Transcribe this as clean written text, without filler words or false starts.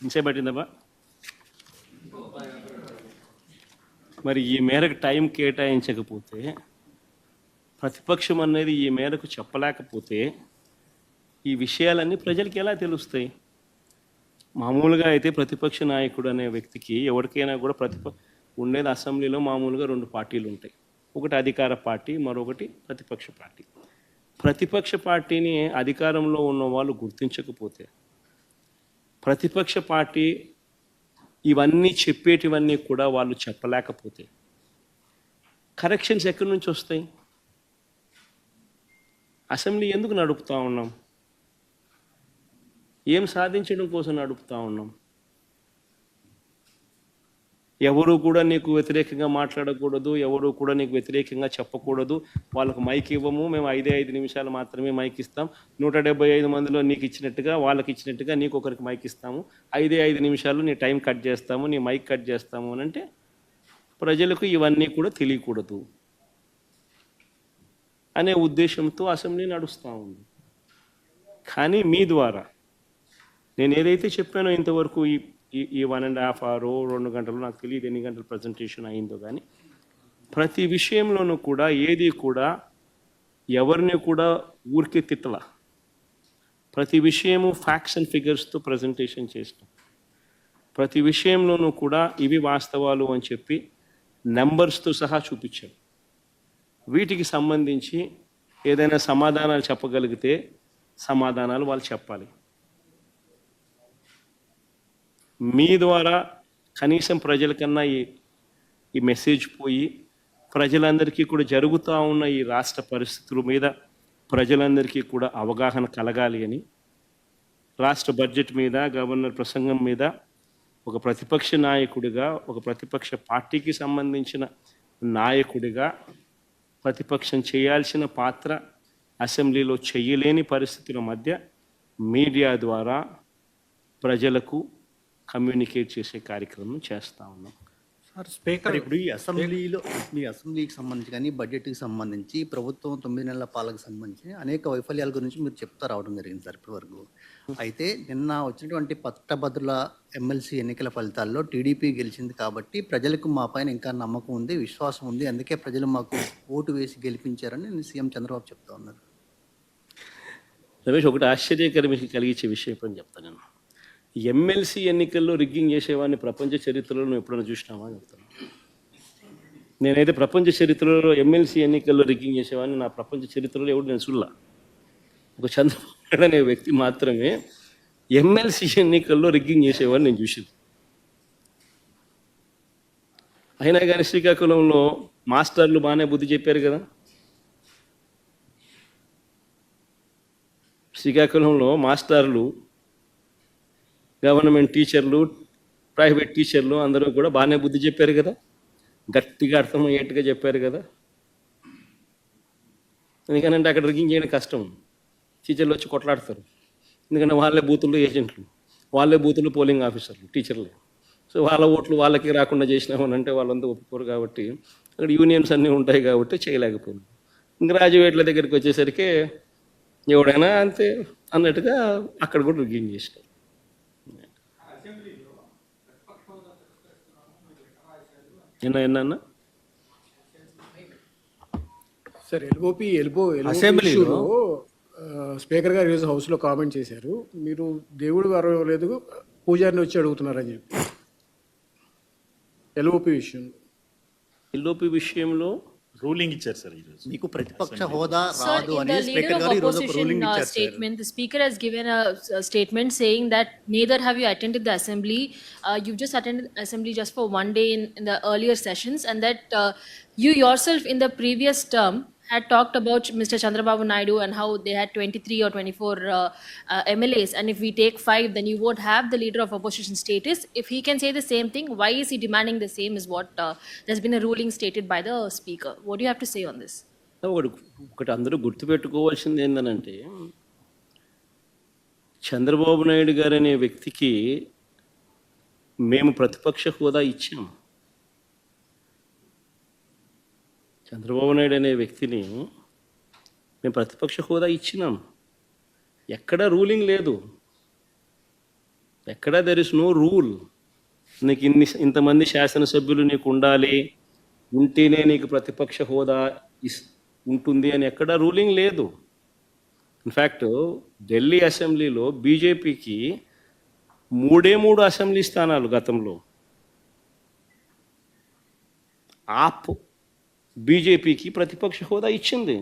ఇంసేపు పట్టిందమ్మా. మరి ఈ మేరకు టైం కేటాయించకపోతే, ప్రతిపక్షం అనేది ఈ మేరకు చెప్పలేకపోతే ఈ విషయాలన్నీ ప్రజలకి ఎలా తెలుస్తాయి? మామూలుగా అయితే ప్రతిపక్ష నాయకుడు అనే వ్యక్తికి ఎవరికైనా కూడా ఉండేది అసెంబ్లీలో మామూలుగా 2 పార్టీలు ఉంటాయి. ఒకటి అధికార పార్టీ, మరొకటి ప్రతిపక్ష పార్టీ. ప్రతిపక్ష పార్టీని అధికారంలో ఉన్న వాళ్ళు గుర్తించకపోతే, ప్రతిపక్ష పార్టీ ఇవన్నీ చెప్పేటివన్నీ కూడా వాళ్ళు చెప్పలేకపోతే కరెక్షన్స్ ఎక్కడి నుంచి వస్తాయి? అసెంబ్లీ ఎందుకు నడుపుతూ ఉన్నాం? ఏం సాధించడం కోసం నడుపుతూ ఉన్నాం? ఎవరు కూడా నీకు వ్యతిరేకంగా మాట్లాడకూడదు, ఎవరు కూడా నీకు వ్యతిరేకంగా చెప్పకూడదు. వాళ్ళకు మైక్ ఇవ్వము, మేము 5 నిమిషాలు మాత్రమే మైక్ ఇస్తాం. 175 మందిలో నీకు ఇచ్చినట్టుగా వాళ్ళకి ఇచ్చినట్టుగా నీకు ఒకరికి మైక్ ఇస్తాము. 5 నిమిషాలు నీ టైం కట్ చేస్తాము, నీ మైక్ కట్ చేస్తాము అని అంటే ప్రజలకు ఇవన్నీ కూడా తెలియకూడదు అనే ఉద్దేశంతో అసెంబ్లీ నడుస్తూ ఉంది. కానీ మీ ద్వారా నేను ఏదైతే చెప్పానో ఇంతవరకు ఈ 1.5 అవర్ 2 గంటలు, నాకు తెలియదు ఎన్ని గంటల ప్రజెంటేషన్ అయిందో, కానీ ప్రతి విషయంలోనూ కూడా ఏది కూడా ఎవరిని కూడా ఊరికే తిట్టల. ప్రతి విషయము ఫ్యాక్ట్స్ అండ్ ఫిగర్స్తో ప్రజెంటేషన్ చేస్తాం. ప్రతి విషయంలోనూ కూడా ఇవి వాస్తవాలు అని చెప్పి నెంబర్స్తో సహా చూపించాం. వీటికి సంబంధించి ఏదైనా సమాధానాలు చెప్పగలిగితే సమాధానాలు వాళ్ళు చెప్పాలి. మీ ద్వారా కనీసం ప్రజలకన్నా ఈ మెసేజ్ పోయి ప్రజలందరికీ కూడా జరుగుతూ ఉన్న ఈ రాష్ట్ర పరిస్థితుల మీద ప్రజలందరికీ కూడా అవగాహన కలగాలి అని రాష్ట్ర బడ్జెట్ మీద, గవర్నర్ ప్రసంగం మీద ఒక ప్రతిపక్ష నాయకుడిగా, ఒక ప్రతిపక్ష పార్టీకి సంబంధించిన నాయకుడిగా ప్రతిపక్షం చేయాల్సిన పాత్ర అసెంబ్లీలో చేయలేని పరిస్థితుల మధ్య మీడియా ద్వారా ప్రజలకు కమ్యూనికేట్ చేసే కార్యక్రమం చేస్తూ ఉన్నాం. సార్ స్పీకర్, ఇప్పుడు ఈ అసెంబ్లీలో మీ అసెంబ్లీకి సంబంధించి కానీ బడ్జెట్కి సంబంధించి ప్రభుత్వం 9 నెలల పాలనకు సంబంధించి అనేక వైఫల్యాల గురించి మీరు చెప్తా రావడం జరిగింది సార్ ఇప్పటివరకు. అయితే నిన్న వచ్చినటువంటి పట్టభద్రుల ఎమ్మెల్సీ ఎన్నికల ఫలితాల్లో టీడీపీ గెలిచింది కాబట్టి ప్రజలకు మా పైన ఇంకా నమ్మకం ఉంది, విశ్వాసం ఉంది, అందుకే ప్రజలు మాకు ఓటు వేసి గెలిపించారని సీఎం చంద్రబాబు చెప్తా ఉన్నారు. రమేష్, ఒకటి ఆశ్చర్యకరం కలిగించే విషయం అని చెప్తాను. నేను ఎమ్మెల్సీ ఎన్నికల్లో రిగ్గింగ్ చేసేవాడిని ప్రపంచ చరిత్రలో నువ్వు ఎప్పుడైనా చూసినావా చెప్తాను. నేనైతే ప్రపంచ చరిత్రలో ఎమ్మెల్సీ ఎన్నికల్లో రిగ్గింగ్ చేసేవాడిని నా ప్రపంచ చరిత్రలో ఎవడు నేను చూడలా. ఒక చంద్రబాబు అనే వ్యక్తి మాత్రమే ఎమ్మెల్సీ ఎన్నికల్లో రిగ్గింగ్ చేసేవాడిని నేను చూసింది. అయినా కానీ శ్రీకాకుళంలో మాస్టర్లు బాగానే బుద్ధి చెప్పారు కదా. శ్రీకాకుళంలో మాస్టర్లు, గవర్నమెంట్ టీచర్లు, ప్రైవేట్ టీచర్లు అందరూ కూడా బాగానే బుద్ధి చెప్పారు కదా, గట్టిగా అర్థమయ్యేట్టుగా చెప్పారు కదా. ఎందుకనంటే అక్కడ రిగ్గింగ్ చేయడం కష్టం. టీచర్లు వచ్చి కొట్లాడతారు, ఎందుకంటే వాళ్ళే బూతుల్లో ఏజెంట్లు, వాళ్ళే బూతుల్లో పోలింగ్ ఆఫీసర్లు, టీచర్లే. సో వాళ్ళ ఓట్లు వాళ్ళకి రాకుండా చేసినామని అంటే వాళ్ళంతా ఒప్పుకోరు. కాబట్టి అక్కడ యూనియన్స్ అన్నీ ఉంటాయి కాబట్టి చేయలేకపోయింది. గ్రాడ్యుయేట్ల దగ్గరికి వచ్చేసరికి ఎవడైనా అంతే అన్నట్టుగా అక్కడ కూడా రిగ్గింగ్ చేసినారు. ఎన్న సార్ అసెంబ్లీలో స్పీకర్ గారు ఈరోజు హౌస్లో కామెంట్ చేశారు, మీరు దేవుడు వారు లేదు పూజారిని వచ్చి అడుగుతున్నారని చెప్పి. ఎల్ఓపి విషయంలో రూలింగ్ ఇచ్చారు సార్ ఈరోజు. మీకు ప్రతిపక్ష హోదా రాదు అని స్పీకర్ గారు ఈరోజు రూలింగ్ ఇచ్చారు. Statement, the speaker has given a statement saying that neither have you attended the assembly, you've just attended assembly just for one day in the earlier sessions, and that you yourself in the previous term had talked about Mr. Chandrababu Naidu and how they had 23 or 24 MLAs, and if we take 5 then you won't have the leader of opposition status. If he can say the same thing, why is he demanding the same is what there's been a ruling stated by the speaker. What do you have to say on this? ఒకటి అందరూ గుర్తుపెట్టుకోవాల్సింది ఏంటంటే, చంద్రబాబు నాయుడు గారు అనే వ్యక్తికి మేము ప్రతిపక్ష హోదా ఇచ్చాము. చంద్రబాబు నాయుడు అనే వ్యక్తిని మేము ప్రతిపక్ష హోదా ఇచ్చినాం. ఎక్కడ రూలింగ్ లేదు. ఎక్కడ దెర్ ఇస్ నో రూల్. నీకు ఇంతమంది శాసనసభ్యులు నీకు ఉండాలి, ఉంటేనే నీకు ప్రతిపక్ష హోదా ఉంటుంది అని ఎక్కడ రూలింగ్ లేదు. ఇన్ఫ్యాక్ట్ ఢిల్లీ అసెంబ్లీలో బీజేపీకి 3 అసెంబ్లీ స్థానాలు గతంలో. ఆప్ బీజేపీకి ప్రతిపక్ష హోదా ఇచ్చింది.